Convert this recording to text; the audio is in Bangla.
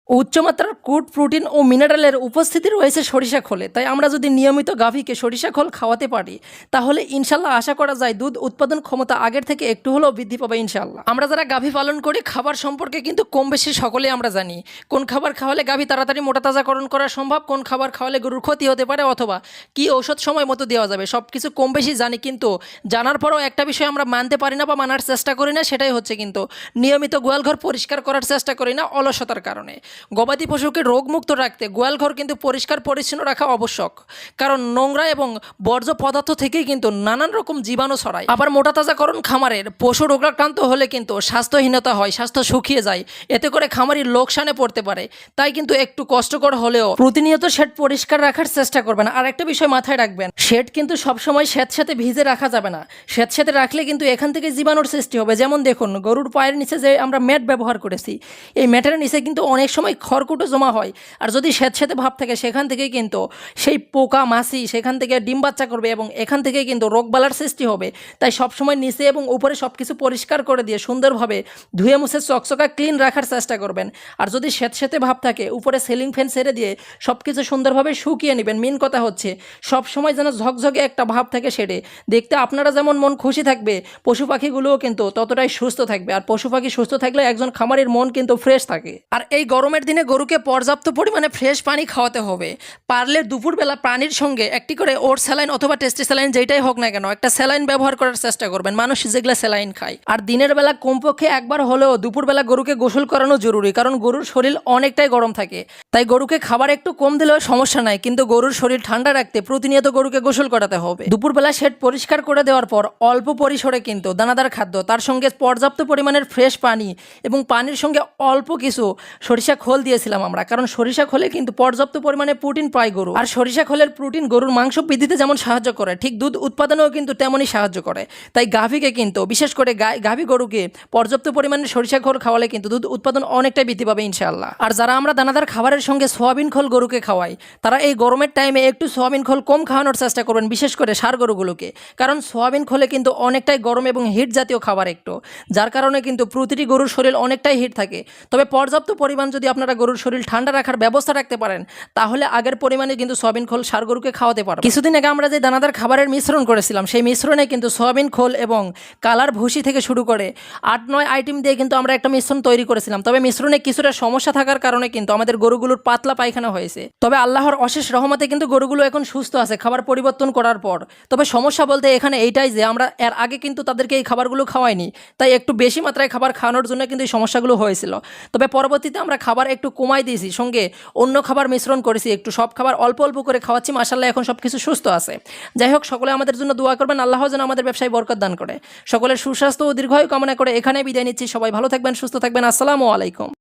উচ্চমাত্রার কুট প্রোটিন ও মিনারেলের উপস্থিতি রয়েছে সরিষা খোলে। তাই আমরা যদি নিয়মিত গাভীকে সরিষা খোল খাওয়াতে পারি তাহলে ইনশাল্লাহ আশা করা যায় দুধ উৎপাদন ক্ষমতা আগের থেকে একটু হলেও বৃদ্ধি পাবে ইনশাল্লাহ। আমরা যারা গাভী পালন করি খাবার সম্পর্কে কিন্তু কম বেশি সকলেই আমরা জানি কোন খাবার খাওয়ালে গাভী তাড়াতাড়ি মোটা তাজাকরণ করা সম্ভব, কোন খাবার খাওয়ালে গরুর ক্ষতি হতে পারে অথবা কি ঔষধ সময় মতো দেওয়া যাবে, সব কিছু কম বেশি জানি। কিন্তু জানার পরও একটা বিষয় আমরা মানতে পারি না বা মানার চেষ্টা করি না, সেটাই হচ্ছে কিন্তু নিয়মিত গোয়ালঘর পরিষ্কার করার চেষ্টা করি না অলসতার কারণে। গবাদি পশুকে রোগমুক্ত রাখতে গোয়ালঘর কিন্তু পরিষ্কার পরিচ্ছন্ন রাখা আবশ্যক, কারণ নোংরা এবং বর্জ্য পদার্থ থেকেই কিন্তু নানান রকম জীবাণু ছড়ায়। আবার মোটা তাজাকরণ খামারের পশু রোগাক্রান্ত হলে কিন্তু স্বাস্থ্যহীনতা হয়, স্বাস্থ্য শুকিয়ে যায়, এতে করে খামারির লোকসানে পড়তে পারে। তাই কিন্তু একটু কষ্টকর হলেও প্রতিনিয়ত শেড পরিষ্কার রাখার চেষ্টা করবেন। আর একটা বিষয় মাথায় রাখবেন, শেড কিন্তু সবসময় স্যাঁতস্যাঁতে ভিজে রাখা যাবে না। স্যাঁতস্যাঁতে রাখলে কিন্তু এখান থেকে জীবাণুর সৃষ্টি হবে। যেমন দেখুন, গরুর পায়ের নিচে যে আমরা ম্যাট ব্যবহার করেছি, এই ম্যাটের নিচে কিন্তু অনেক সময় খড়কুটো জমা হয়। আর যদি স্যাঁতস্যাঁতে ভাব থাকে সেখান থেকে কিন্তু সেই পোকা মাছি সেখান থেকে ডিম বাচ্চা করবে এবং এখান থেকে কিন্তু রোগবালার সৃষ্টি হবে। তাই সবসময় নিচে এবং উপরে সব কিছু পরিষ্কার করে দিয়ে সুন্দরভাবে ধুয়ে মুছে চকচকা ক্লিন রাখার চেষ্টা করবেন। আর যদি স্যাঁতস্যাঁতে ভাব থাকে উপরে সিলিং ফ্যান ছেড়ে দিয়ে সব কিছু সুন্দরভাবে শুকিয়ে নেবেন। মেন কথা হচ্ছে সবসময় যেন ঝকঝকে একটা ভাব থাকে শেডে। দেখতে আপনারা যেমন মন খুশি থাকবে, পশু পাখিগুলোও কিন্তু ততটাই সুস্থ থাকবে। আর পশু পাখি সুস্থ থাকলে একজন খামারির মন কিন্তু ফ্রেশ থাকে। আর এই গরমের দিনে গরুকে পর্যাপ্ত পরিমাণে ফ্রেশ পানি খাওয়াতে হবে। পারলে দুপুরবেলা পানির সঙ্গে একটি করে ওট স্যালাইন অথবা টেস্টি স্যালাইন যেটাই হোক না কেন একটা স্যালাইন ব্যবহার করার চেষ্টা করবেন। মানুষ যেগুলো স্যালাইন খায়। আর দিনের বেলা কমপক্ষে একবার হলেও দুপুরবেলা গরুকে গোসল করানো জরুরি, কারণ গরুর শরীর অনেকটাই গরম থাকে। তাই গরুকে খাবার একটু কম দিলেও সমস্যা নাই, কিন্তু গরুর শরীর ঠান্ডা রাখতে প্রতিনিয়ত গরুকে গোসল করাতে হবে। দুপুরবেলা শেড পরিষ্কার করে দেওয়ার পর অল্প পরিসরে কিন্তু দানাদার খাদ্য, তার সঙ্গে পর্যাপ্ত পরিমাণের ফ্রেশ পানি এবং পানির সঙ্গে অল্প কিছু সরিষা খোল দিয়েছিলাম আমরা, কারণ সরিষা খোলে কিন্তু পর্যাপ্ত পরিমাণে প্রোটিন পায় গরু। আর সরিষা খোলের প্রোটিন গরুর মাংস বৃদ্ধিতে যেমন সাহায্য করে, ঠিক দুধ উৎপাদনেও কিন্তু তেমনই সাহায্য করে। তাই গাভীকে কিন্তু বিশেষ করে গাভী গরুকে পর্যাপ্ত পরিমাণে সরিষা খোল খাওয়ালে কিন্তু দুধ উৎপাদন অনেকটাই বৃদ্ধি পাবে ইনশাআল্লাহ। আর যারা আমরা দানাদার খাবারের সঙ্গে সোয়াবিন খোল গরুকে খাওয়াই, তারা এই গরমের টাইমে একটু সোয়াবিন খোল কম খাওয়ানোর চেষ্টা করবেন, বিশেষ করে ষাঁড় গরুগুলোকে। কারণ সোয়াবিন খোলে কিন্তু অনেকটাই গরম এবং হিট জাতীয় খাবার একটু, যার কারণে কিন্তু প্রতিটি গরুর শরীর অনেকটাই হিট থাকে। তবে পর্যাপ্ত পরিমাণ যদি আপনারা গরুর শরীর ঠান্ডা রাখার ব্যবস্থা রাখতে পারেন তাহলে আগের পরিমাণে কিন্তু সোয়াবিন খোল ষাঁড় গরুকে খাওয়াতে পারবেন। কিছুদিন আগে আমরা যে দানাদার খাবারের মিশ্রণ করেছিলাম, সেই মিশ্রণে কিন্তু সোয়াবিন খোল এবং কালার ভুসি থেকে শুরু করে 8-9 আইটেম দিয়ে কিন্তু আমরা একটা মিশ্রণ তৈরি করেছিলাম। তবে মিশ্রণে কিছুটা সমস্যা থাকার কারণে কিন্তু আমাদের গরুগুলোর পাতলা পায়খানা হয়েছে। তবে আল্লাহর অশেষ রহমতে কিন্তু গরুগুলো এখন সুস্থ আছে খাবার পরিবর্তন করার পর। তবে সমস্যা বলতে এখানে এইটাই যে আমরা এর আগে কিন্তু তাদেরকে এই খাবারগুলো খাওয়াইনি, তাই একটু বেশি মাত্রায় খাবার খাওয়ানোর জন্য কিন্তু এই সমস্যাগুলো হয়েছিল। তবে পরবর্তীতে আমরা খাবার একটু কমাই দিয়েছি, সঙ্গে অন্য খাবার মিশ্রণ করেছি, একটু সব খাবার অল্প অল্প করে খাওয়াচ্ছি। মাশাআল্লাহ এখন সব কিছু সুস্থ আছে। যাই হোক, সকলে আমাদের জন্য দোয়া করবেন, আল্লাহ যেন আমাদের ব্যবসায় বরকত দান করে। সকলের সুস্বাস্থ্য ও দীর্ঘায়ু কামনা করে এখানে বিদায় নিচ্ছি। সবাই ভালো থাকবেন, সুস্থ থাকবেন। আসসালামু আলাইকুম।